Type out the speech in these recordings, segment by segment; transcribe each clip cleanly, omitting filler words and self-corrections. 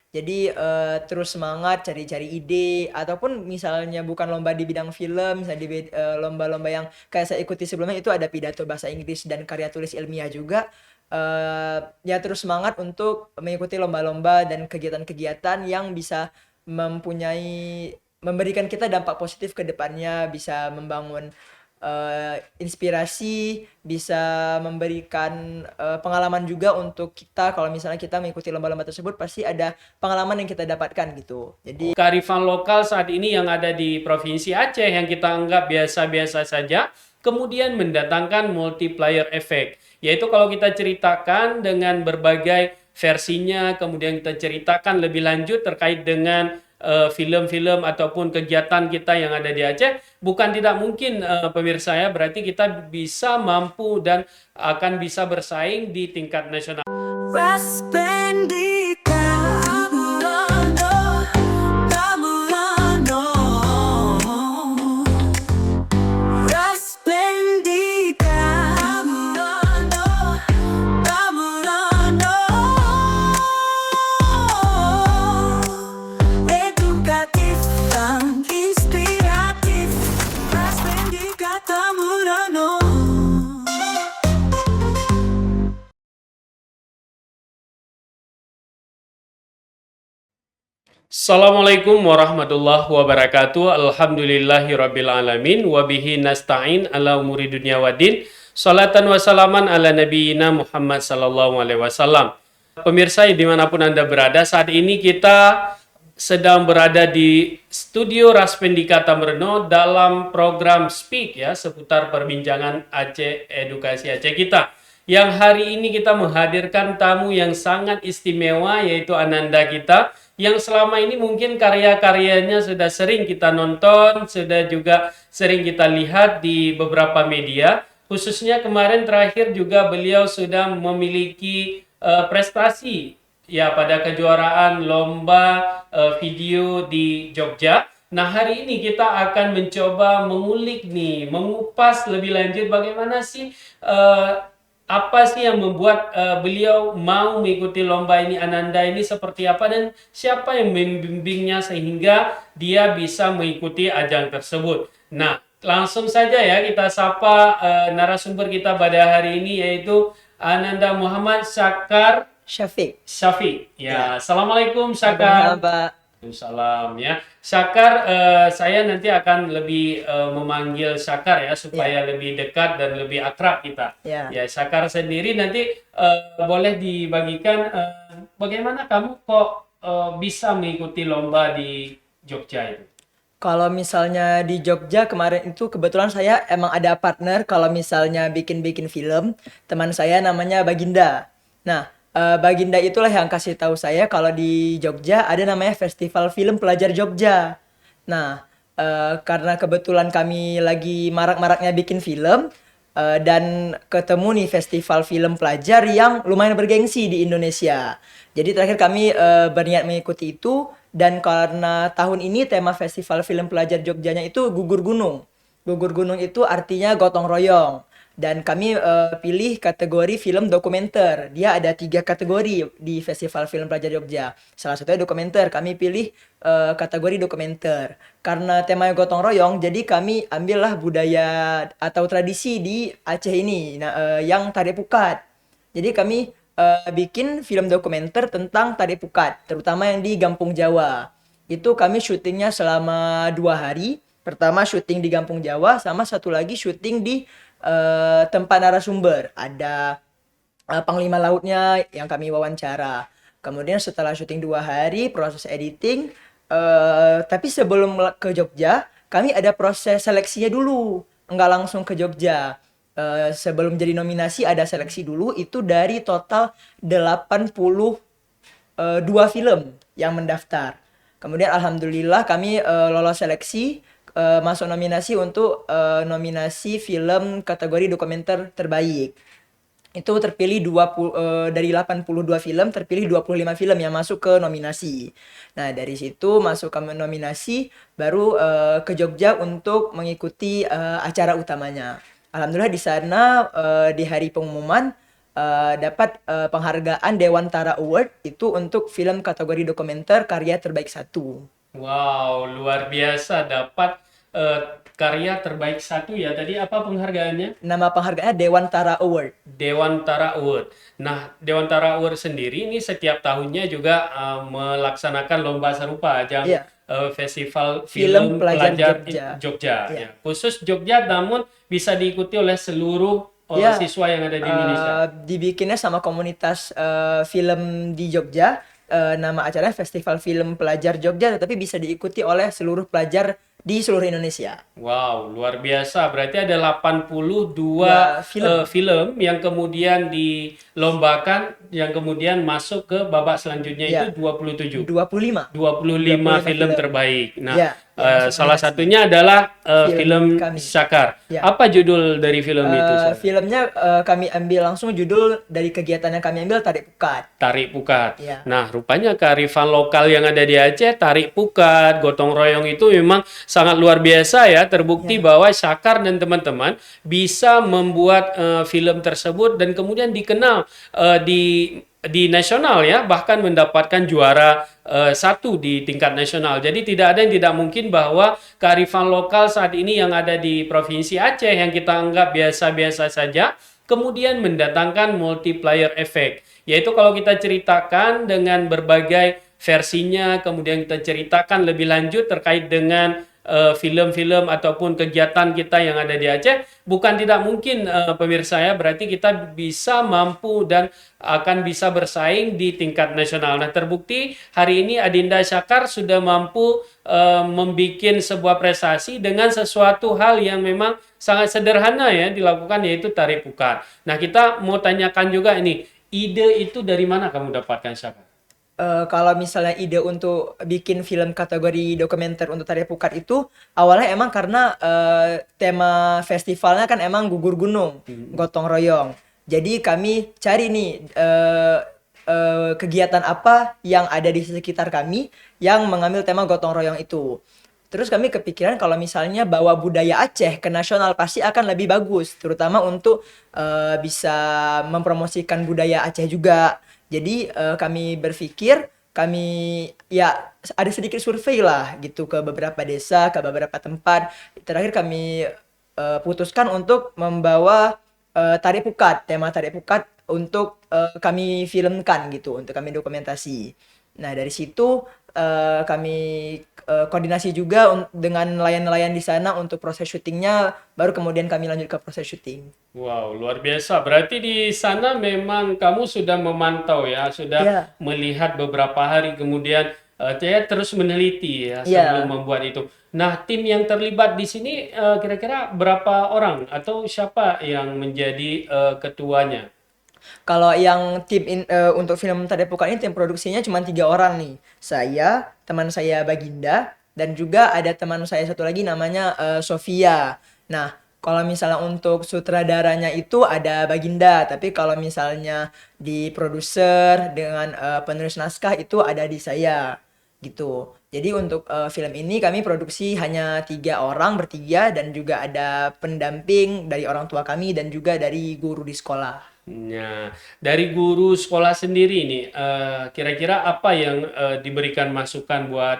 Jadi terus semangat cari-cari ide ataupun misalnya bukan lomba di bidang film, misalnya lomba-lomba yang kayak saya ikuti sebelumnya itu ada pidato bahasa Inggris dan karya tulis ilmiah juga. Ya terus semangat untuk mengikuti lomba-lomba dan kegiatan-kegiatan yang bisa memberikan kita dampak positif ke depannya, bisa membangun inspirasi, bisa memberikan pengalaman juga untuk kita. Kalau misalnya kita mengikuti lomba-lomba tersebut pasti ada pengalaman yang kita dapatkan gitu. Jadi Kearifan lokal saat ini yang ada di Provinsi Aceh yang kita anggap biasa-biasa saja, kemudian mendatangkan multiplier effect. Yaitu kalau kita ceritakan dengan berbagai versinya, kemudian kita ceritakan lebih lanjut terkait dengan film-film ataupun kegiatan kita yang ada di Aceh, bukan tidak mungkin pemirsa ya, berarti kita bisa mampu dan akan bisa bersaing di tingkat nasional. Raspendika Amulano, Amulano, Raspendika Amulano, Amulano, edukatif dan inspiratif, Raspendika Amulano. Assalamualaikum warahmatullahi wabarakatuh. Alhamdulillahirabbil alamin wa bihi nasta'in ala umuri dunya waddin. Salatan wa salaman ala nabiyyina Muhammad sallallahu alaihi wasallam. Pemirsa dimanapun Anda berada, saat ini kita sedang berada di studio Raspendika Tamreno dalam program Speak ya, seputar perbincangan Aceh Edukasi Aceh kita. Yang hari ini kita menghadirkan tamu yang sangat istimewa, yaitu Ananda kita, yang selama ini mungkin karya-karyanya sudah sering kita nonton, sudah juga sering kita lihat di beberapa media. Khususnya kemarin terakhir juga beliau sudah memiliki prestasi ya pada kejuaraan lomba video di Jogja. Nah, hari ini kita akan mencoba mengulik nih, mengupas lebih lanjut bagaimana sih apa sih yang membuat beliau mau mengikuti lomba ini, Ananda ini seperti apa, dan siapa yang membimbingnya sehingga dia bisa mengikuti ajang tersebut. Nah, langsung saja ya kita sapa narasumber kita pada hari ini, yaitu Ananda Muhammad Syakar Syafiq. Syafiq. Ya. Ya, Assalamualaikum Waalaikumsalam, Syakar. Pak. Salam ya. Syakar, saya nanti akan lebih memanggil Syakar ya supaya Ya. lebih dekat dan lebih akrab kita. Ya. Ya, Syakar sendiri nanti boleh dibagikan bagaimana kamu kok bisa mengikuti lomba di Jogja itu. Kalau misalnya di Jogja kemarin itu kebetulan saya emang ada partner kalau misalnya bikin-bikin film, teman saya namanya Baginda. Nah, Baginda itulah yang kasih tahu saya kalau di Jogja ada namanya Festival Film Pelajar Jogja. Nah, karena kebetulan kami lagi marak-maraknya bikin film, dan ketemu nih festival film pelajar yang lumayan bergengsi di Indonesia. Jadi terakhir kami berniat mengikuti itu, dan karena tahun ini tema festival film pelajar Jogjanya itu gugur gunung. Gugur gunung itu artinya gotong royong. Dan kami pilih kategori film dokumenter. Dia ada 3 kategori di Festival Film Pelajar Jogja. Salah satunya dokumenter. Kami pilih kategori dokumenter. Karena temanya gotong royong, jadi kami ambillah budaya atau tradisi di Aceh ini, yang tari pukat. Jadi kami bikin film dokumenter tentang tari pukat, terutama yang di Gampung Jawa. Itu kami syutingnya selama 2 hari. Pertama syuting di Gampung Jawa, sama satu lagi syuting di tempat narasumber. Ada panglima lautnya yang kami wawancara. Kemudian setelah syuting 2 hari, proses editing. Tapi sebelum ke Jogja, kami ada proses seleksinya dulu. Nggak langsung ke Jogja. Sebelum jadi nominasi ada seleksi dulu. Itu dari total 82 film yang mendaftar. Kemudian alhamdulillah kami lolos seleksi, masuk nominasi untuk nominasi film kategori dokumenter terbaik. Itu terpilih dari 82 film terpilih 25 film yang masuk ke nominasi. Nah, dari situ masuk ke nominasi baru ke Jogja untuk mengikuti acara utamanya. Alhamdulillah di sana di hari pengumuman dapat penghargaan Dewantara Award itu untuk film kategori dokumenter karya terbaik satu. Wow, luar biasa dapat karya terbaik satu ya. Tadi apa penghargaannya? Nama penghargaannya Dewantara Award. Dewantara Award. Nah, Dewantara Award sendiri ini setiap tahunnya juga melaksanakan lomba serupa, ajang Iya, Festival film Film pelajar Pelajar Jogja. Jogja. Iya. Ya. Khusus Jogja, namun bisa diikuti oleh seluruh Ya, siswa yang ada di Indonesia. dibikinnya sama komunitas film di Jogja. Nama acaranya Festival Film Pelajar Jogja, tetapi bisa diikuti oleh seluruh pelajar di seluruh Indonesia. Wow, luar biasa. Berarti ada 82 Ya, film film yang kemudian dilombakan, yang kemudian masuk ke babak selanjutnya itu ya 27. 25 25 25 film film. terbaik. Nah, Ya, yang masuk salah nominasi. satunya adalah Film film kami. Syakar. Ya. Apa judul dari film itu, Syakar? Filmnya kami ambil langsung judul dari kegiatan yang kami ambil Tarik Pukat. Tarik Pukat. Ya. Nah, rupanya kearifan lokal yang ada di Aceh, Tarik Pukat, gotong royong itu memang sangat luar biasa ya. Terbukti bahwa Syakar dan teman-teman bisa membuat film tersebut dan kemudian dikenal di nasional ya, bahkan mendapatkan juara satu di tingkat nasional. Jadi tidak ada yang tidak mungkin bahwa kearifan lokal saat ini yang ada di Provinsi Aceh yang kita anggap biasa-biasa saja, kemudian mendatangkan multiplier effect. Yaitu kalau kita ceritakan dengan berbagai versinya, kemudian kita ceritakan lebih lanjut terkait dengan film-film ataupun kegiatan kita yang ada di Aceh, bukan tidak mungkin pemirsa ya, berarti kita bisa mampu dan akan bisa bersaing di tingkat nasional. Nah, terbukti hari ini Adinda Syakar sudah mampu membuat sebuah prestasi dengan sesuatu hal yang memang sangat sederhana ya dilakukan, yaitu Tarik Pukat. Nah, kita mau tanyakan juga ini, ide itu dari mana kamu dapatkan, Syakar? Kalau misalnya ide untuk bikin film kategori dokumenter untuk Tari Pukat itu awalnya emang karena tema festivalnya kan emang gugur gunung, gotong royong. Jadi kami cari nih kegiatan apa yang ada di sekitar kami yang mengambil tema gotong royong itu. Terus kami kepikiran kalau misalnya bawa budaya Aceh ke nasional pasti akan lebih bagus, terutama untuk bisa mempromosikan budaya Aceh juga. Jadi kami berpikir kami ya ada sedikit survei lah gitu ke beberapa desa, ke beberapa tempat. Terakhir kami putuskan untuk membawa Tari Pukat, tema Tari Pukat untuk kami filmkan gitu, untuk kami dokumentasi. Nah, dari situ kami koordinasi juga dengan nelayan-nelayan di sana untuk proses syutingnya, baru kemudian kami lanjut ke proses syuting. Wow, luar biasa. Berarti di sana memang kamu sudah memantau ya, sudah Ya, melihat beberapa hari kemudian saya terus meneliti ya sebelum ya. membuat itu. Nah, tim yang terlibat di sini kira-kira berapa orang atau siapa yang menjadi ketuanya? Kalau yang untuk film Tadepokan ini tim produksinya cuma 3 orang nih. Saya, teman saya Baginda, dan juga ada teman saya satu lagi namanya Sofia. Nah, kalau misalnya untuk sutradaranya itu ada Baginda, tapi kalau misalnya di produser dengan penulis naskah itu ada di saya gitu. Jadi untuk film ini kami produksi hanya 3 orang bertiga dan juga ada pendamping dari orang tua kami dan juga dari guru di sekolah. Nah, dari guru sekolah sendiri nih, kira-kira apa yang diberikan masukan buat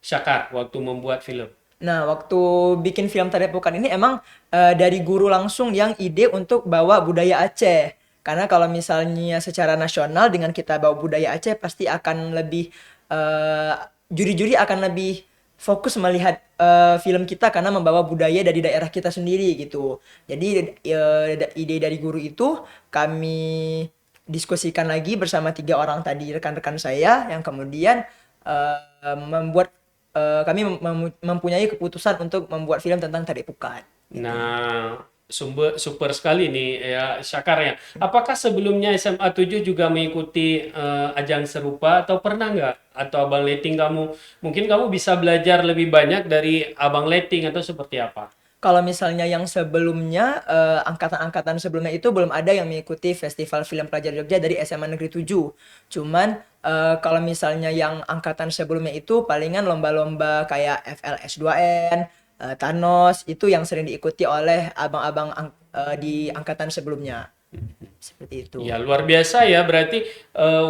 Syakar waktu membuat film? Nah, waktu bikin film Tadepokan ini emang dari guru langsung yang ide untuk bawa budaya Aceh. Karena kalau misalnya secara nasional dengan kita bawa budaya Aceh pasti akan lebih eh, juri-juri akan lebih fokus melihat film kita karena membawa budaya dari daerah kita sendiri gitu. Jadi ide dari guru itu kami diskusikan lagi bersama 3 orang tadi rekan-rekan saya yang kemudian membuat kami mempunyai keputusan untuk membuat film tentang Tarik Pukat. Gitu. Nah, super sekali nih ya Syakar ya. Apakah sebelumnya SMA 7 juga mengikuti ajang serupa atau pernah nggak? Atau Abang Leting mungkin kamu bisa belajar lebih banyak dari Abang Leting atau seperti apa? Kalau misalnya yang sebelumnya, angkatan-angkatan sebelumnya itu belum ada yang mengikuti Festival Film Pelajar Jogja dari SMA Negeri 7. Cuman, kalau misalnya yang angkatan sebelumnya itu palingan lomba-lomba kayak FLS2N, Thanos, itu yang sering diikuti oleh abang-abang di angkatan sebelumnya. seperti itu. Ya, luar biasa ya. Berarti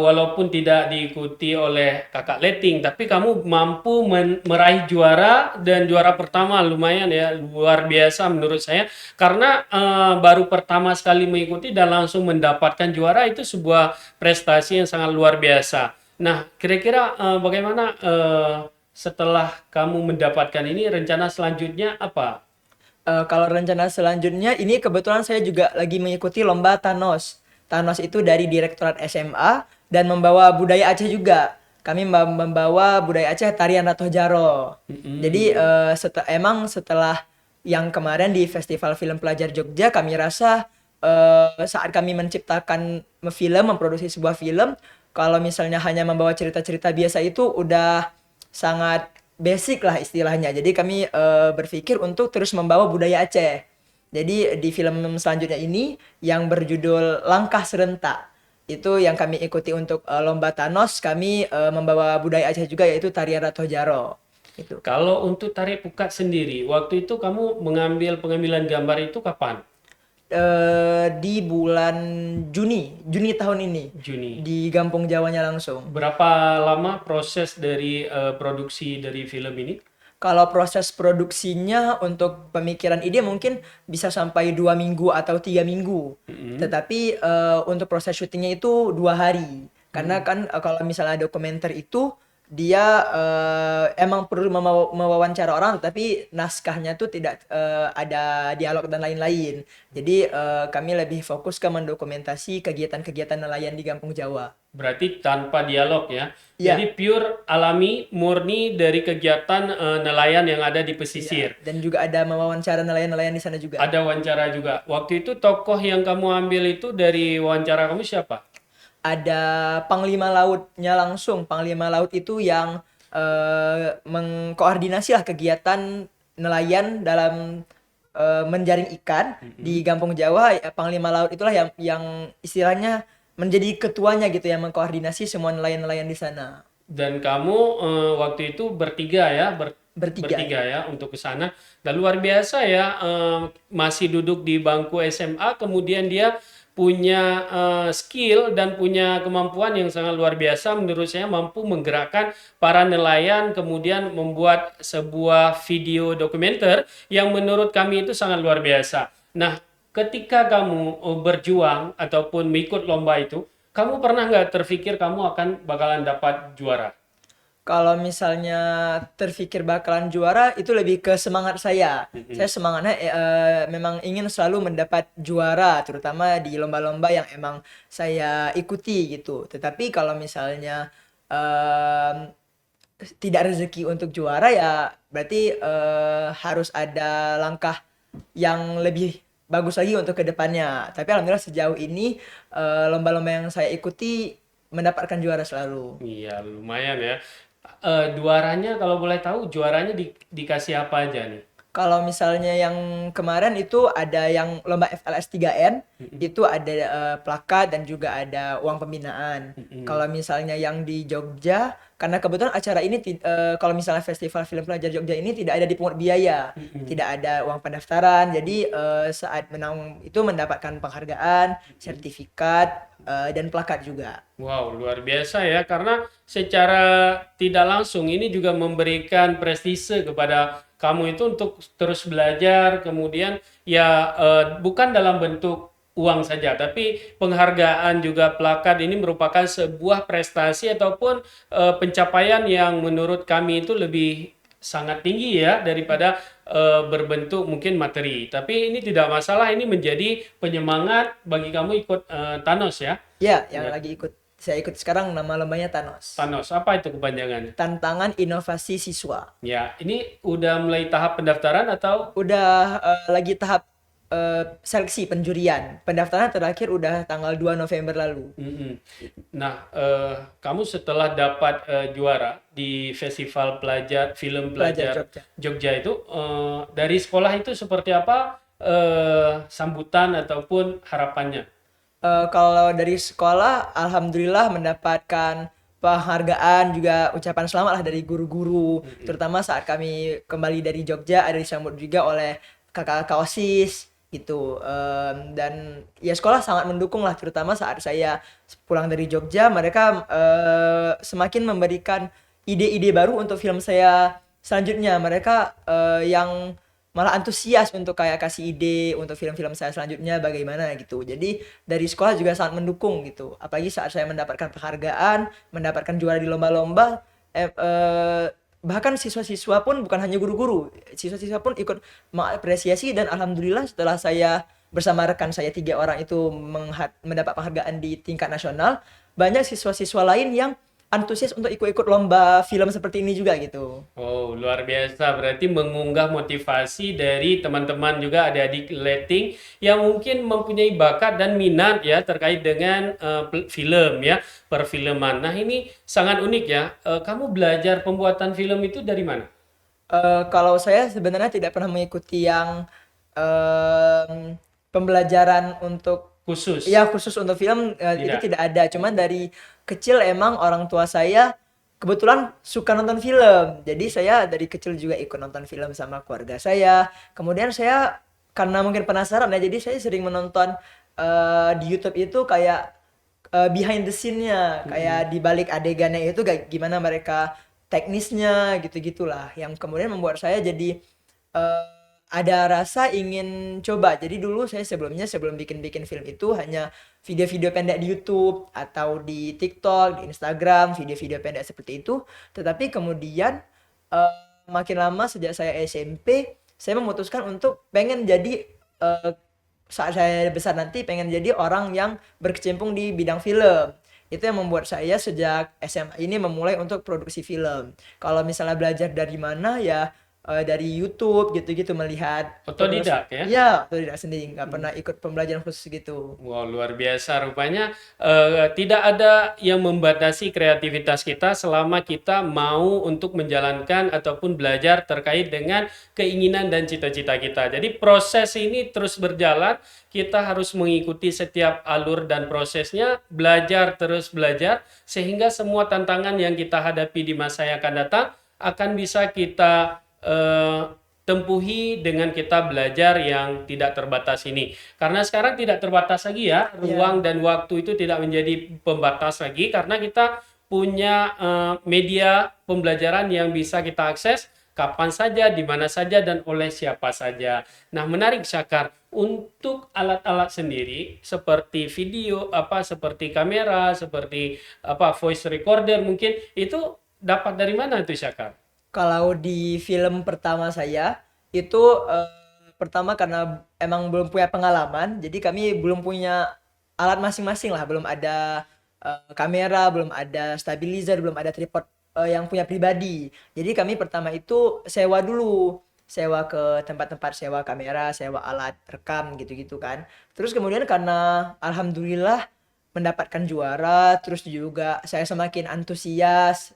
walaupun tidak diikuti oleh kakak letting, tapi kamu mampu meraih juara dan juara pertama lumayan ya, luar biasa menurut saya. Karena baru pertama sekali mengikuti dan langsung mendapatkan juara itu sebuah prestasi yang sangat luar biasa. Nah, kira-kira bagaimana setelah kamu mendapatkan ini, rencana selanjutnya apa? Kalau rencana selanjutnya ini kebetulan saya juga lagi mengikuti lomba Thanos. Thanos itu dari Direktorat SMA dan membawa budaya Aceh juga. Kami membawa budaya Aceh tarian Ratoh Jaro. Jadi emang setelah yang kemarin di Festival Film Pelajar Jogja, kami rasa saat kami menciptakan film, memproduksi sebuah film, kalau misalnya hanya membawa cerita-cerita biasa itu udah sangat basic lah istilahnya. Jadi kami berpikir untuk terus membawa budaya Aceh. Jadi di film selanjutnya ini yang berjudul Langkah Serentak itu yang kami ikuti untuk lomba Thanos, kami membawa budaya Aceh juga yaitu tarian Ratoh Jaro. Itu. Kalau untuk tarik pukat sendiri, waktu itu kamu mengambil pengambilan gambar itu kapan? Di bulan Juni tahun ini Juni. di Gampung Jawanya langsung. Berapa lama proses dari produksi dari film ini? Kalau proses produksinya untuk pemikiran ide mungkin bisa sampai 2 minggu atau 3 minggu. Tetapi untuk proses syutingnya itu 2 hari. Karena kan kalau misalnya dokumenter itu dia emang perlu mewawancara orang, tetapi naskahnya tuh tidak ada dialog dan lain-lain. Jadi kami lebih fokus ke mendokumentasi kegiatan-kegiatan nelayan di Kampung Jawa. Berarti tanpa dialog ya. Ya, Jadi pure alami, murni dari kegiatan nelayan yang ada di ya. pesisir. Dan juga ada mewawancara nelayan-nelayan di sana juga. Ada wawancara juga. Waktu itu tokoh yang kamu ambil itu dari wawancara kamu siapa? Ada Panglima Lautnya langsung. Panglima Laut itu yang mengkoordinasi lah kegiatan nelayan dalam menjaring ikan di Kampung Jawa. Panglima Laut itulah yang istilahnya menjadi ketuanya gitu, yang mengkoordinasi semua nelayan-nelayan di sana. Dan kamu waktu itu bertiga ya, Bertiga. bertiga ya untuk ke sana. Dan luar biasa ya, masih duduk di bangku SMA, kemudian dia punya skill dan punya kemampuan yang sangat luar biasa. Menurut saya mampu menggerakkan para nelayan, kemudian membuat sebuah video dokumenter yang menurut kami itu sangat luar biasa. Nah, ketika kamu berjuang ataupun mengikut lomba itu, kamu pernah nggak terpikir kamu akan bakalan dapat juara? Kalau misalnya terpikir bakalan juara itu lebih ke semangat saya. Saya semangatnya memang ingin selalu mendapat juara, terutama di lomba-lomba yang emang saya ikuti gitu. Tetapi kalau misalnya em, tidak rezeki untuk juara ya berarti harus ada langkah yang lebih bagus lagi untuk kedepannya. Tapi alhamdulillah sejauh ini lomba-lomba yang saya ikuti mendapatkan juara selalu. Iya, lumayan ya. Juaranya kalau boleh tahu, juaranya dikasih apa aja nih? Kalau misalnya yang kemarin itu ada yang lomba FLS 3N, itu ada plakat dan juga ada uang pembinaan. Kalau misalnya yang di Jogja, karena kebetulan acara ini kalau misalnya Festival Film Pelajar Jogja ini tidak ada dipungut biaya, tidak ada uang pendaftaran. Jadi saat menang itu mendapatkan penghargaan, sertifikat, dan plakat juga. Wow, luar biasa ya, karena secara tidak langsung ini juga memberikan prestise kepada kamu itu untuk terus belajar, kemudian ya bukan dalam bentuk uang saja, tapi penghargaan juga plakat ini merupakan sebuah prestasi ataupun pencapaian yang menurut kami itu lebih sangat tinggi ya daripada berbentuk mungkin materi. Tapi ini tidak masalah, ini menjadi penyemangat bagi kamu ikut Thanos ya. Ya, yang Ya, lagi saya ikut sekarang nama lombanya Thanos. Thanos, apa itu kepanjangannya? Tantangan Inovasi Siswa. Ya, ini udah mulai tahap pendaftaran atau? Udah lagi tahap seleksi penjurian. Pendaftaran terakhir udah tanggal 2 November lalu. Mm-mm. Nah, kamu setelah dapat juara di Festival Film Pelajar Pelajar Jogja. Jogja itu, dari sekolah itu seperti apa sambutan ataupun harapannya? Kalau dari sekolah, alhamdulillah mendapatkan penghargaan juga ucapan selamat lah dari guru-guru. Terutama saat kami kembali dari Jogja ada disambut juga oleh kakak-kakak OSIS gitu. Dan ya sekolah sangat mendukung lah, terutama saat saya pulang dari Jogja, mereka semakin memberikan ide-ide baru untuk film saya selanjutnya. Mereka yang malah antusias untuk kayak kasih ide untuk film-film saya selanjutnya bagaimana gitu. Jadi dari sekolah juga sangat mendukung gitu. Apalagi saat saya mendapatkan penghargaan, mendapatkan juara di lomba-lomba, bahkan siswa-siswa pun bukan hanya guru-guru, siswa-siswa pun ikut mengapresiasi, dan alhamdulillah setelah saya bersama rekan saya 3 orang itu mendapat penghargaan di tingkat nasional, banyak siswa-siswa lain yang antusias untuk ikut-ikut lomba film seperti ini juga gitu. Oh, luar biasa. Berarti mengunggah motivasi dari teman-teman juga adik-adik letting yang mungkin mempunyai bakat dan minat ya terkait dengan film ya, perfilman. Nah, ini sangat unik ya. Kamu belajar pembuatan film itu dari mana? Kalau saya sebenarnya tidak pernah mengikuti yang pembelajaran untuk Khusus? ya khusus untuk film, itu Tidak. tidak ada. Cuman dari kecil emang orang tua saya kebetulan suka nonton film. Jadi saya dari kecil juga ikut nonton film sama keluarga saya. Kemudian saya karena mungkin penasaran ya, jadi saya sering menonton di YouTube itu kayak behind the scene-nya, kayak di balik adegannya itu kayak gimana mereka teknisnya gitu-gitulah. Yang kemudian membuat saya jadi ada rasa ingin coba. Jadi dulu saya sebelumnya sebelum bikin-bikin film itu hanya video-video pendek di YouTube atau di TikTok, di Instagram, video-video pendek seperti itu. Tetapi kemudian eh, makin lama sejak saya SMP, saya memutuskan untuk pengen jadi eh, saat saya besar nanti pengen jadi orang yang berkecimpung di bidang film. Itu yang membuat saya sejak SMA ini memulai untuk produksi film. Kalau misalnya belajar dari mana ya, dari YouTube gitu-gitu, melihat terus Otodidak ya? ya atau tidak sendiri, nggak pernah ikut pembelajaran khusus gitu. Wow, luar biasa. Rupanya tidak ada yang membatasi kreativitas kita selama kita mau untuk menjalankan ataupun belajar terkait dengan keinginan dan cita-cita kita. Jadi proses ini terus berjalan, kita harus mengikuti setiap alur dan prosesnya, belajar terus belajar, sehingga semua tantangan yang kita hadapi di masa yang akan datang akan bisa kita tempuhi dengan kita belajar yang tidak terbatas ini. Karena sekarang tidak terbatas lagi ya, ruang Ya, dan waktu itu tidak menjadi pembatas lagi karena kita punya media pembelajaran yang bisa kita akses kapan saja, di mana saja, dan oleh siapa saja. Nah, menarik Syakar. Untuk alat-alat sendiri seperti video, seperti kamera, seperti voice recorder mungkin itu dapat dari mana itu Syakar? kalau di film pertama saya itu pertama karena emang belum punya pengalaman, jadi kami belum punya alat masing-masing lah, belum ada kamera, belum ada stabilizer, belum ada tripod yang punya pribadi. Jadi kami pertama itu sewa dulu, sewa ke tempat-tempat sewa kamera, sewa alat rekam gitu-gitu kan. Terus kemudian karena alhamdulillah mendapatkan juara, terus juga saya semakin antusias,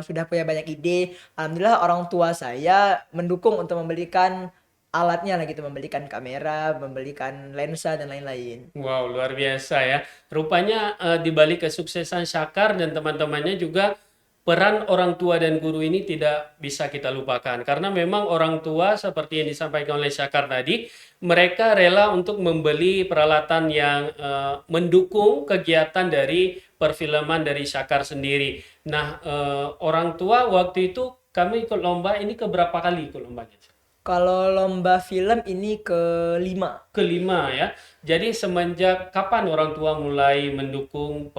sudah punya banyak ide. Alhamdulillah orang tua saya mendukung untuk membelikan alatnya lah gitu, membelikan kamera, membelikan lensa dan lain-lain. Wow, luar biasa ya. Rupanya di balik kesuksesan Syakar dan teman-temannya juga peran orang tua dan guru ini tidak bisa kita lupakan. Karena memang orang tua seperti yang disampaikan oleh Syakar tadi, mereka rela untuk membeli peralatan yang mendukung kegiatan dari perfilman dari Syakar sendiri. Nah, orang tua waktu itu kami ikut lomba ini keberapa kali ikut lombanya? Kalau lomba film ini kelima. Kelima ya. Jadi semenjak kapan orang tua mulai mendukung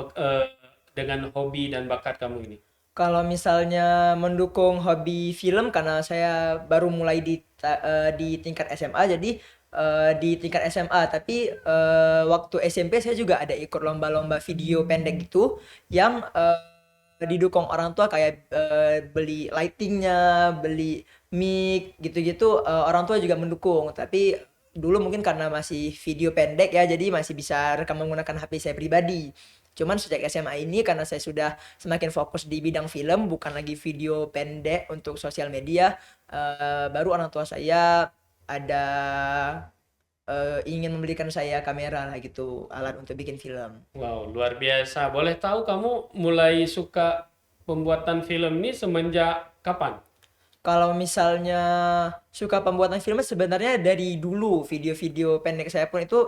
dengan hobi dan bakat kamu ini? Kalau misalnya mendukung hobi film karena saya baru mulai di tingkat SMA, jadi di tingkat SMA, tapi waktu SMP saya juga ada ikut lomba-lomba video pendek gitu yang didukung orang tua, kayak beli lightingnya, beli mic gitu-gitu, orang tua juga mendukung. Tapi dulu mungkin karena masih video pendek ya, jadi masih bisa rekam menggunakan HP saya pribadi. Cuman sejak SMA ini karena saya sudah semakin fokus di bidang film, bukan lagi video pendek untuk sosial media, baru orang tua saya ada ingin memberikan saya kamera lah gitu, alat untuk bikin film. Wow, luar biasa. Boleh tahu kamu mulai suka pembuatan film ini semenjak kapan? Kalau misalnya suka pembuatan film sebenarnya dari dulu video-video pendek saya pun itu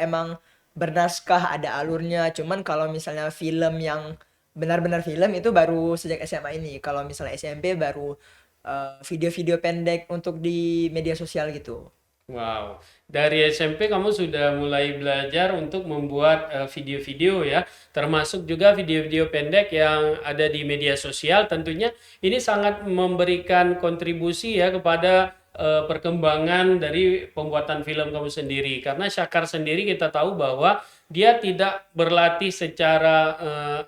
emang bernaskah ada alurnya. Cuman kalau misalnya film yang benar-benar film itu baru sejak SMA ini. Kalau misalnya SMP baru video-video pendek untuk di media sosial gitu. Wow, dari SMP kamu sudah mulai belajar untuk membuat video-video ya, termasuk juga video-video pendek yang ada di media sosial. Tentunya ini sangat memberikan kontribusi ya kepada perkembangan dari pembuatan film kamu sendiri. Karena Syakar sendiri kita tahu bahwa dia tidak berlatih secara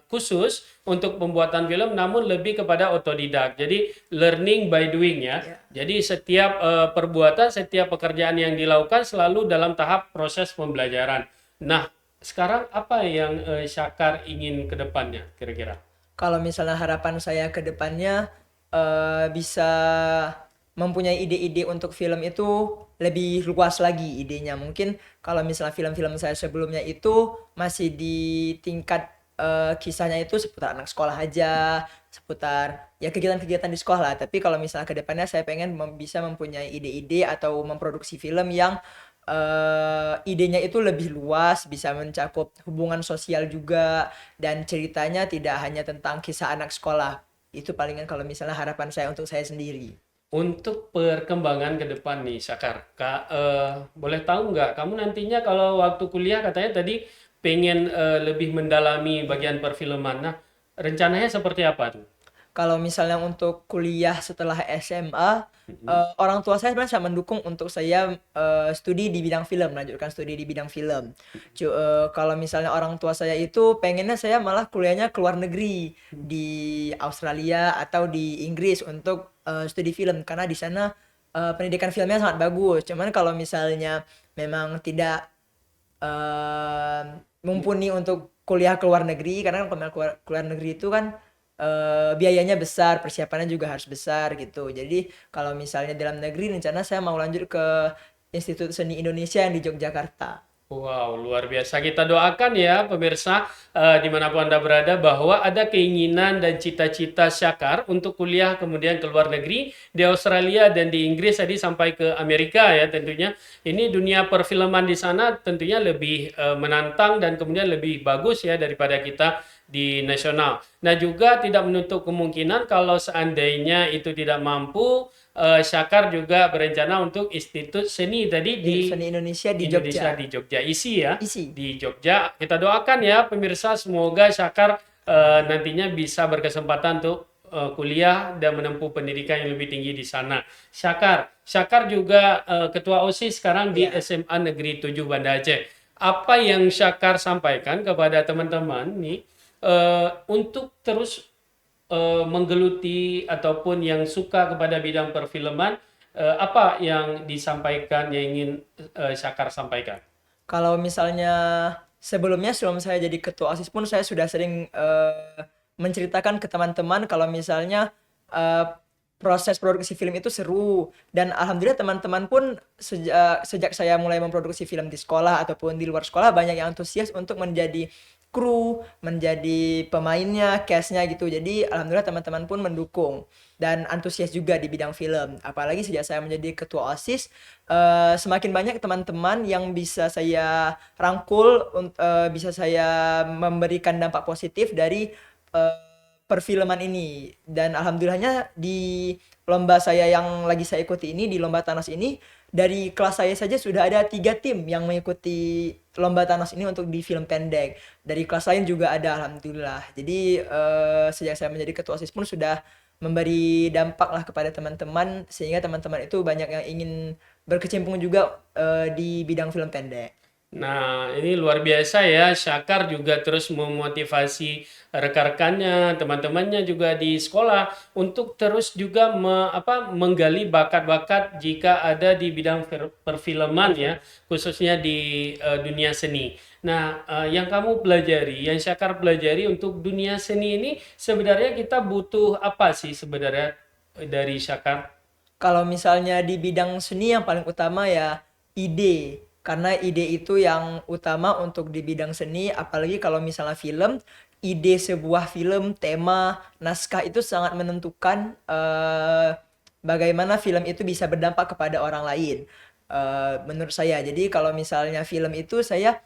khusus untuk pembuatan film, namun lebih kepada otodidak. Jadi learning by doing ya. Ya. Jadi setiap perbuatan, setiap pekerjaan yang dilakukan selalu dalam tahap proses pembelajaran. Nah, sekarang apa yang Syakar ingin ke depannya kira-kira? Kalau misalnya harapan saya ke depannya bisa mempunyai ide-ide untuk film itu lebih luas lagi idenya. Mungkin kalau misalnya film-film saya sebelumnya itu masih di tingkat kisahnya itu seputar anak sekolah aja, seputar ya kegiatan-kegiatan di sekolah lah. Tapi kalau misalnya ke depannya saya pengen bisa mempunyai ide-ide atau memproduksi film yang idenya itu lebih luas, bisa mencakup hubungan sosial juga, dan ceritanya tidak hanya tentang kisah anak sekolah. Itu palingan kalau misalnya harapan saya untuk saya sendiri. Untuk perkembangan ke depan nih, Syakar, boleh tahu nggak kamu nantinya kalau waktu kuliah katanya tadi pengen lebih mendalami bagian perfilman. Nah, rencananya seperti apa tuh? Kalau misalnya untuk kuliah setelah SMA, orang tua saya sebenarnya sangat mendukung untuk saya studi di bidang film, melanjutkan studi di bidang film. Kalau misalnya orang tua saya itu pengennya saya malah kuliahnya ke luar negeri, di Australia atau di Inggris untuk studi film, karena di sana pendidikan filmnya sangat bagus. Cuman kalau misalnya memang tidak eh, mumpuni untuk kuliah ke luar negeri, karena kan kalau ke luar negeri itu kan biayanya besar, persiapannya juga harus besar gitu. Jadi kalau misalnya dalam negeri, rencana saya mau lanjut ke Institut Seni Indonesia yang di Yogyakarta. Wow, luar biasa. Kita doakan ya pemirsa dimanapun Anda berada bahwa ada keinginan dan cita-cita Syakar untuk kuliah kemudian ke luar negeri di Australia dan di Inggris tadi sampai ke Amerika ya tentunya. Ini dunia perfilman di sana tentunya lebih menantang dan kemudian lebih bagus ya daripada kita di nasional. Nah juga tidak menutup kemungkinan kalau seandainya itu tidak mampu, Syakar juga berencana untuk Institut Seni tadi di Seni Indonesia di Indonesia Jogja. di Jogja isi ya Isi. di Jogja. Kita doakan ya pemirsa semoga Syakar nantinya bisa berkesempatan untuk kuliah dan menempuh pendidikan yang lebih tinggi di sana. Syakar juga ketua OSIS sekarang di Ya. SMA Negeri 7 Banda Aceh. Apa yang Syakar sampaikan kepada teman-teman nih untuk terus menggeluti ataupun yang suka kepada bidang perfilman, apa yang disampaikan yang ingin Syakar sampaikan? Kalau misalnya sebelumnya sebelum saya jadi ketua OSIS pun saya sudah sering menceritakan ke teman-teman kalau misalnya eh, proses produksi film itu seru, dan alhamdulillah teman-teman pun sejak saya mulai memproduksi film di sekolah ataupun di luar sekolah banyak yang antusias untuk menjadi kru, menjadi pemainnya, castnya gitu. Jadi alhamdulillah teman-teman pun mendukung dan antusias juga di bidang film. Apalagi sejak saya menjadi ketua OSIS, semakin banyak teman-teman yang bisa saya rangkul, bisa saya memberikan dampak positif dari eh, perfilman ini. Dan alhamdulillahnya di lomba saya yang lagi saya ikuti ini, di lomba Thanos ini, dari kelas saya saja sudah ada 3 tim yang mengikuti lomba Thanos ini untuk di film pendek. Dari kelas lain juga ada, alhamdulillah. Jadi sejak saya menjadi ketua OSIS pun sudah memberi dampak lah kepada teman-teman, sehingga teman-teman itu banyak yang ingin berkecimpung juga di bidang film pendek. Nah, ini luar biasa ya. Syakar juga terus memotivasi rekan-rekannya, teman-temannya juga di sekolah untuk terus juga menggali bakat-bakat jika ada di bidang perfilman ya, khususnya di dunia seni. Nah, yang kamu pelajari, yang Syakar pelajari untuk dunia seni ini sebenarnya kita butuh apa sih sebenarnya dari Syakar? Kalau misalnya di bidang seni yang paling utama ya ide. Karena ide itu yang utama untuk di bidang seni, apalagi kalau misalnya film, ide sebuah film, tema, naskah itu sangat menentukan bagaimana film itu bisa berdampak kepada orang lain. Menurut saya. Jadi kalau misalnya film itu saya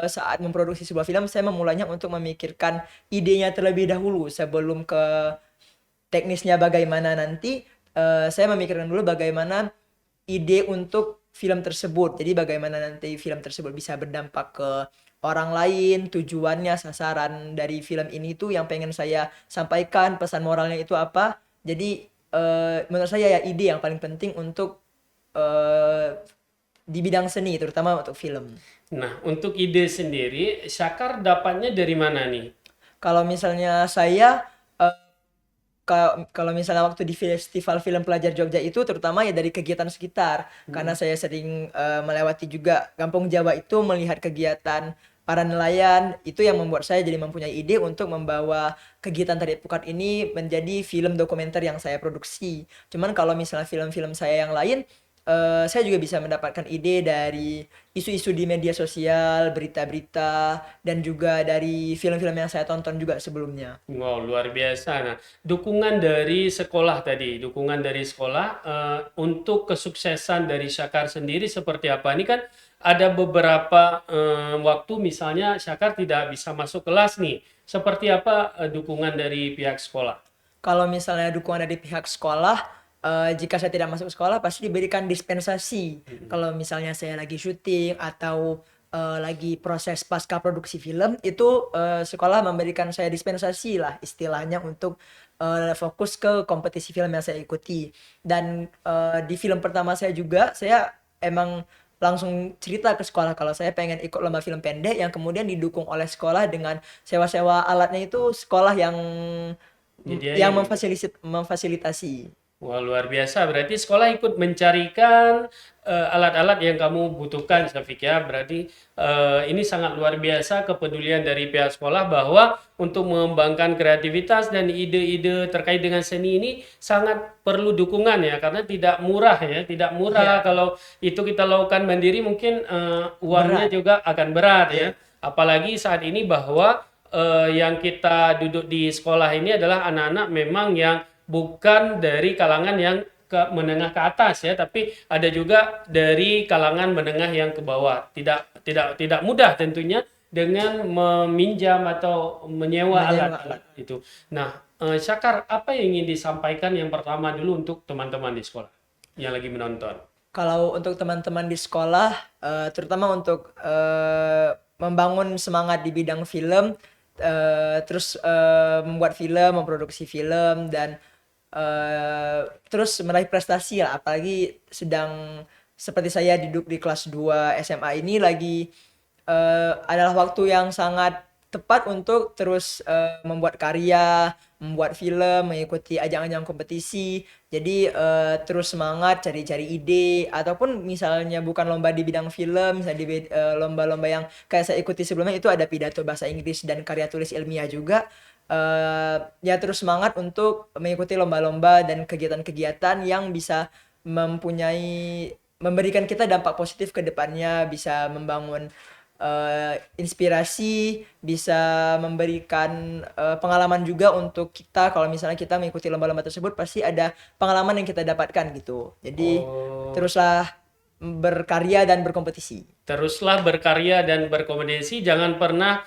saat memproduksi sebuah film saya memulainya untuk memikirkan idenya terlebih dahulu sebelum ke teknisnya bagaimana nanti. Saya memikirkan dulu bagaimana ide untuk film tersebut. Jadi bagaimana nanti film tersebut bisa berdampak ke orang lain, tujuannya, sasaran dari film ini tuh yang pengen saya sampaikan, pesan moralnya itu apa. Jadi menurut saya ya ide yang paling penting untuk eh, di bidang seni, terutama untuk film. Nah, untuk ide sendiri, Syakar dapatnya dari mana nih? Kalau misalnya saya eh, kalau misalnya waktu di Festival Film Pelajar Jogja itu terutama ya dari kegiatan sekitar, karena saya sering melewati juga Kampung Jawa itu melihat kegiatan para nelayan, itu yang membuat saya jadi mempunyai ide untuk membawa kegiatan Tari Pukat ini menjadi film dokumenter yang saya produksi. Cuman kalau misalnya film-film saya yang lain, saya juga bisa mendapatkan ide dari isu-isu di media sosial, berita-berita, dan juga dari film-film yang saya tonton juga sebelumnya. Wow, luar biasa. Nah, dukungan dari sekolah tadi, dukungan dari sekolah untuk kesuksesan dari Syakar sendiri seperti apa? Ini kan ada beberapa waktu misalnya Syakar tidak bisa masuk kelas nih. Seperti apa dukungan dari pihak sekolah? Kalau misalnya dukungan dari pihak sekolah, jika saya tidak masuk sekolah pasti diberikan dispensasi. Kalau misalnya saya lagi syuting atau lagi proses pasca produksi film, itu sekolah memberikan saya dispensasi lah istilahnya untuk fokus ke kompetisi film yang saya ikuti. Dan di film pertama saya juga, saya emang langsung cerita ke sekolah kalau saya pengen ikut lomba film pendek yang kemudian didukung oleh sekolah dengan sewa-sewa alatnya itu sekolah yang Nyediain gitu. memfasilitasi. Wah, luar biasa. Berarti sekolah ikut mencarikan alat-alat yang kamu butuhkan, Syafiq ya. Berarti ini sangat luar biasa kepedulian dari pihak sekolah bahwa untuk mengembangkan kreativitas dan ide-ide terkait dengan seni ini sangat perlu dukungan ya, karena tidak murah ya, tidak murah. Ya, Kalau itu kita lakukan mandiri mungkin uangnya berat. juga akan berat ya. Ya, Apalagi saat ini bahwa yang kita duduk di sekolah ini adalah anak-anak memang yang bukan dari kalangan yang menengah ke atas ya, tapi ada juga dari kalangan menengah yang ke bawah. Tidak mudah tentunya dengan meminjam atau menyewa menyewa alat-alat alat. itu. Nah, Syakar, apa yang ingin disampaikan yang pertama dulu untuk teman-teman di sekolah yang lagi menonton? Kalau untuk teman-teman di sekolah, terutama untuk membangun semangat di bidang film, terus membuat film, memproduksi film, dan terus meraih prestasi lah. Apalagi sedang seperti saya duduk di kelas 2 SMA ini lagi adalah waktu yang sangat tepat untuk terus membuat karya, membuat film, mengikuti ajang-ajang kompetisi. Jadi terus semangat cari-cari ide ataupun misalnya bukan lomba di bidang film, misalnya di lomba-lomba yang kayak saya ikuti sebelumnya itu ada pidato bahasa Inggris dan karya tulis ilmiah juga. Ya terus semangat untuk mengikuti lomba-lomba dan kegiatan-kegiatan yang bisa memberikan kita dampak positif ke depannya, bisa membangun inspirasi, bisa memberikan pengalaman juga untuk kita. Kalau misalnya kita mengikuti lomba-lomba tersebut pasti ada pengalaman yang kita dapatkan gitu. Jadi Oh, teruslah berkarya dan berkompetisi. teruslah berkarya dan berkompetisi, jangan pernah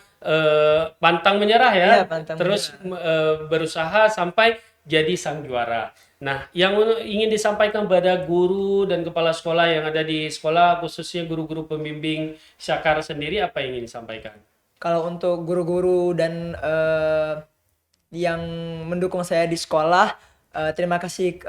pantang menyerah ya. Iya, pantang Terus menyerah. berusaha sampai jadi sang juara. Nah, yang ingin disampaikan pada guru dan kepala sekolah yang ada di sekolah, khususnya guru-guru pembimbing Syakar sendiri, apa yang ingin disampaikan? Kalau untuk guru-guru dan yang mendukung saya di sekolah, terima kasih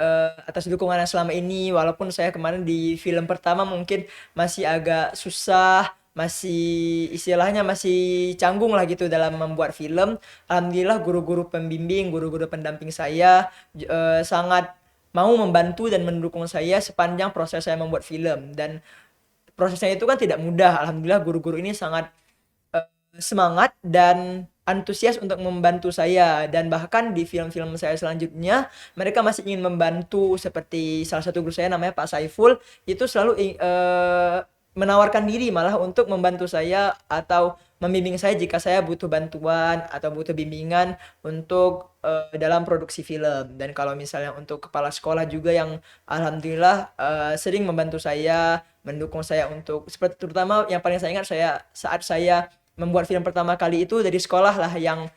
atas dukungannya selama ini. Walaupun saya kemarin di film pertama mungkin masih agak susah, masih istilahnya masih canggung lah gitu dalam membuat film. Alhamdulillah guru-guru pembimbing, guru-guru pendamping saya sangat mau membantu dan mendukung saya sepanjang proses saya membuat film. Dan prosesnya itu kan tidak mudah. Alhamdulillah guru-guru ini sangat semangat dan antusias untuk membantu saya, dan bahkan di film-film saya selanjutnya mereka masih ingin membantu. Seperti salah satu guru saya namanya Pak Saiful, itu selalu menawarkan diri malah untuk membantu saya atau membimbing saya jika saya butuh bantuan atau butuh bimbingan untuk dalam produksi film. Dan kalau misalnya untuk kepala sekolah juga yang alhamdulillah sering membantu saya, mendukung saya untuk seperti terutama yang paling saya ingat saya saat saya membuat film pertama kali itu dari sekolah lah yang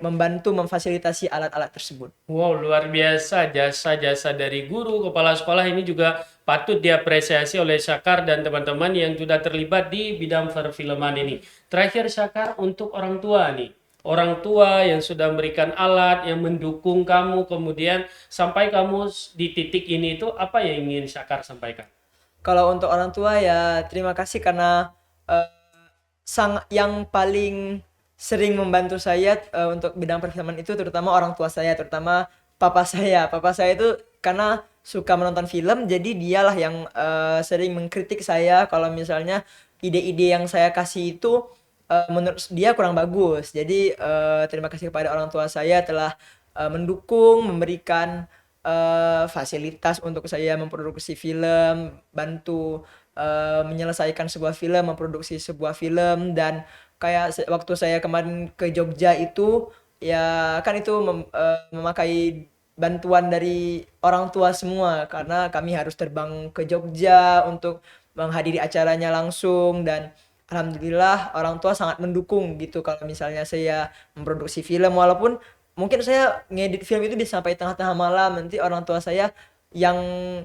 membantu memfasilitasi alat-alat tersebut. Wow, luar biasa jasa-jasa dari guru, kepala sekolah ini juga patut diapresiasi oleh Syakar dan teman-teman yang sudah terlibat di bidang perfilman ini. Terakhir Syakar, untuk orang tua nih. Orang tua yang sudah memberikan alat, yang mendukung kamu, kemudian sampai kamu di titik ini itu apa yang ingin Syakar sampaikan? Kalau untuk orang tua ya terima kasih karena eh, yang paling sering membantu saya untuk bidang perfilman itu terutama orang tua saya, terutama papa saya. Papa saya itu karena suka menonton film, jadi dialah yang sering mengkritik saya kalau misalnya ide-ide yang saya kasih itu menurut dia kurang bagus. Jadi terima kasih kepada orang tua saya telah mendukung, memberikan fasilitas untuk saya memproduksi film, bantu menyelesaikan sebuah film, memproduksi sebuah film. Dan kayak waktu saya kemarin ke Jogja itu ya kan itu memakai bantuan dari orang tua semua karena kami harus terbang ke Jogja untuk menghadiri acaranya langsung. Dan alhamdulillah orang tua sangat mendukung gitu kalau misalnya saya memproduksi film, walaupun mungkin saya ngedit film itu bisa sampai tengah-tengah malam, nanti orang tua saya yang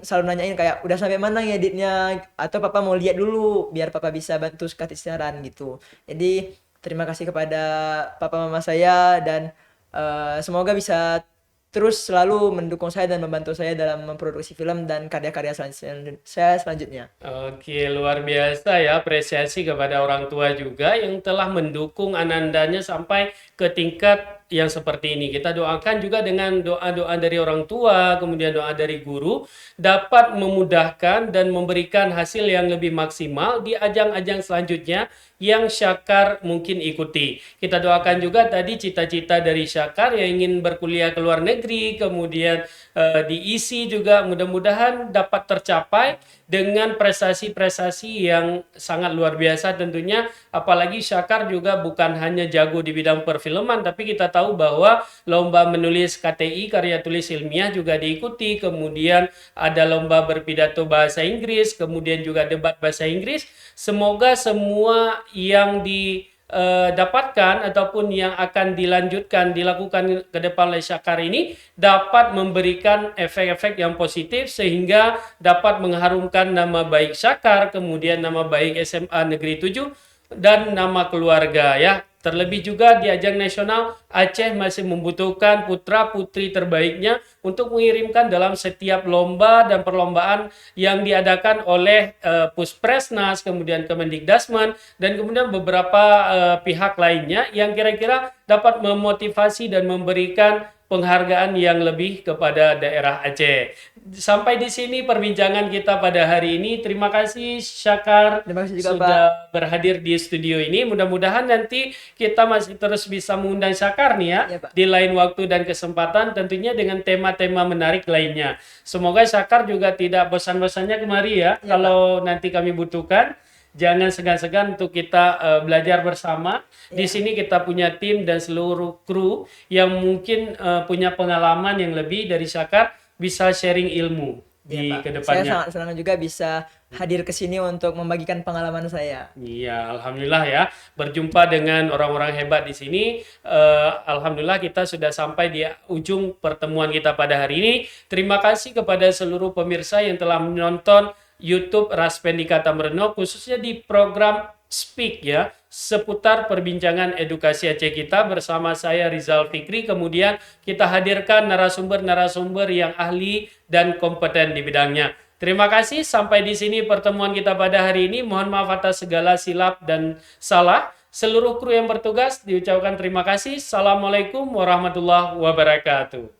selalu nanyain kayak udah sampai mana ngeditnya atau papa mau lihat dulu biar papa bisa bantu kasih saran gitu. Jadi terima kasih kepada papa mama saya dan semoga bisa terus selalu mendukung saya dan membantu saya dalam memproduksi film dan karya-karya saya selanjutnya. Oke, luar biasa ya, apresiasi kepada orang tua juga yang telah mendukung anandanya sampai ke tingkat yang seperti ini. Kita doakan juga dengan doa-doa dari orang tua, kemudian doa dari guru, dapat memudahkan dan memberikan hasil yang lebih maksimal di ajang-ajang selanjutnya yang Syakar mungkin ikuti. Kita doakan juga tadi cita-cita dari Syakar yang ingin berkuliah ke luar negeri, kemudian diisi juga mudah-mudahan dapat tercapai dengan prestasi-prestasi yang sangat luar biasa tentunya. Apalagi Syakar juga bukan hanya jago di bidang perfilman, tapi kita tahu bahwa lomba menulis KTI, karya tulis ilmiah juga diikuti, kemudian ada lomba berpidato bahasa Inggris, kemudian juga debat bahasa Inggris. Semoga semua yang dapatkan ataupun yang akan dilakukan ke depan oleh Syakar ini dapat memberikan efek-efek yang positif sehingga dapat mengharumkan nama baik Syakar, kemudian nama baik SMA Negeri 7 dan nama keluarga ya. Terlebih juga di ajang nasional, Aceh masih membutuhkan putra-putri terbaiknya untuk mengirimkan dalam setiap lomba dan perlombaan yang diadakan oleh Puspresnas, kemudian Kemendikdasmen, dan kemudian beberapa pihak lainnya yang kira-kira dapat memotivasi dan memberikan penghargaan yang lebih kepada daerah Aceh. Sampai di sini perbincangan kita pada hari ini. Terima kasih Syakar Terima kasih juga Pak. sudah berhadir di studio ini. Mudah-mudahan nanti kita masih terus bisa mengundang Syakar nih ya, Ya, Pak. di lain waktu dan kesempatan tentunya dengan tema-tema menarik lainnya. Semoga Syakar juga tidak bosan-bosannya kemari ya. Ya, Kalau nanti kami butuhkan, jangan segan-segan untuk kita belajar bersama. Di sini kita punya tim dan seluruh kru yang mungkin punya pengalaman yang lebih dari Syakar, bisa sharing ilmu di Ya, Pak. Saya kedepannya. sangat senang juga bisa hadir ke sini untuk membagikan pengalaman saya. Iya, alhamdulillah ya. Berjumpa dengan orang-orang hebat di sini. Alhamdulillah kita sudah sampai di ujung pertemuan kita pada hari ini. Terima kasih kepada seluruh pemirsa yang telah menonton YouTube Raspendika Tamreno, khususnya di program Speak ya, seputar perbincangan edukasi Aceh kita bersama saya Rizal Fikri. Kemudian kita hadirkan narasumber-narasumber yang ahli dan kompeten di bidangnya. Terima kasih, sampai di sini pertemuan kita pada hari ini. Mohon maaf atas segala silap dan salah. Seluruh kru yang bertugas diucapkan terima kasih. Assalamualaikum warahmatullahi wabarakatuh.